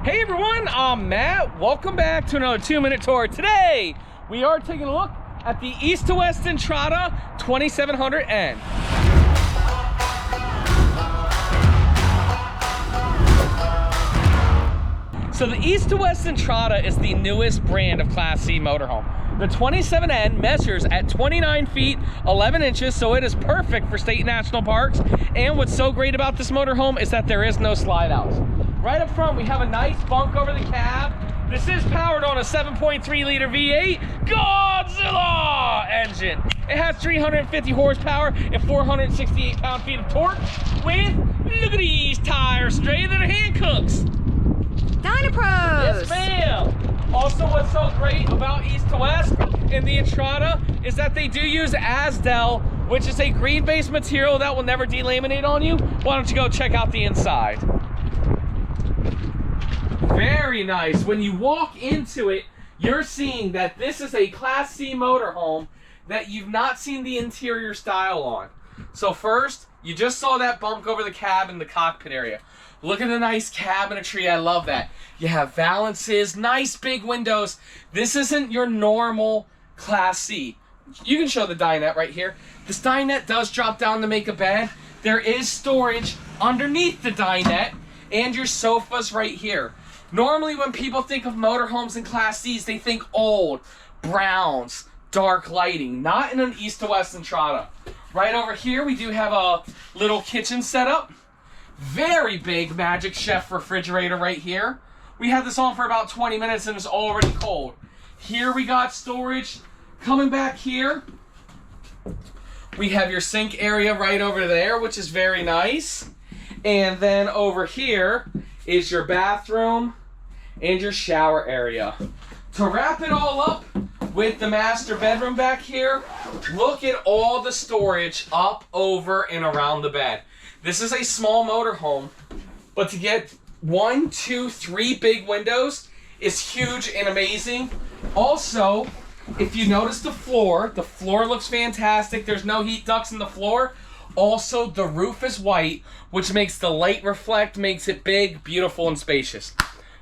Hey everyone, I'm Matt. Welcome back to another 2-minute tour. Today, we are taking a look at the East to West Entrada 2700N. So the East to West Entrada is the newest brand of Class C motorhome. The 27N measures at 29 feet, 11 inches, so it is perfect for state and national parks. And what's so great about this motorhome is that there is no slide outs. Right up front, we have a nice bunk over the cab. This is powered on a 7.3 liter V8 Godzilla engine. It has 350 horsepower and 468 pound-feet of torque with, look at these tires, straight than hand cooks. Dynapros! Yes, ma'am. Also, what's so great about East to West in the Entrada is that they do use Asdel, which is a green-based material that will never delaminate on you. Why don't you go check out the inside? Very nice. When you walk into it, you're seeing that this is a Class C motorhome that you've not seen the interior style on. So first, you just saw that bunk over the cab in the cockpit area. Look at the nice cabinetry. I love that. You have valances, nice big windows. This isn't your normal Class C. You can show the dinette right here. This dinette does drop down to make a bed. There is storage underneath the dinette and your sofas right here. Normally when people think of motorhomes and Class Cs, they think old, browns, dark lighting. Not in an East to West Entrada. Right over here, we do have a little kitchen setup. Very big Magic Chef refrigerator right here. We had this on for about 20 minutes and it's already cold. Here we got storage. Coming back here, we have your sink area right over there, which is very nice. And then over here is your bathroom and your shower area. To wrap it all up with the master bedroom back here, look at all the storage up, over, and around the bed. This is a small motorhome, but to get 1, 2, 3 big windows is huge and amazing. Also, if you notice the floor looks fantastic. There's no heat ducts in the floor. Also, the roof is white, which makes the light reflect, makes it big, beautiful, and spacious.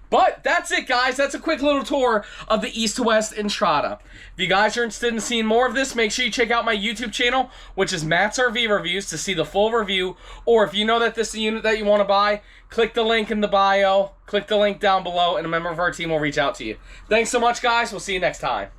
But that's it, guys. That's a quick little tour of the East to West Entrada. If you guys are interested in seeing more of this, make sure you check out my YouTube channel, which is Matt's RV Reviews, to see the full review. Or if you know that this is a unit that you want to buy, click the link in the bio, click the link down below, and a member of our team will reach out to you. Thanks so much, guys. We'll see you next time.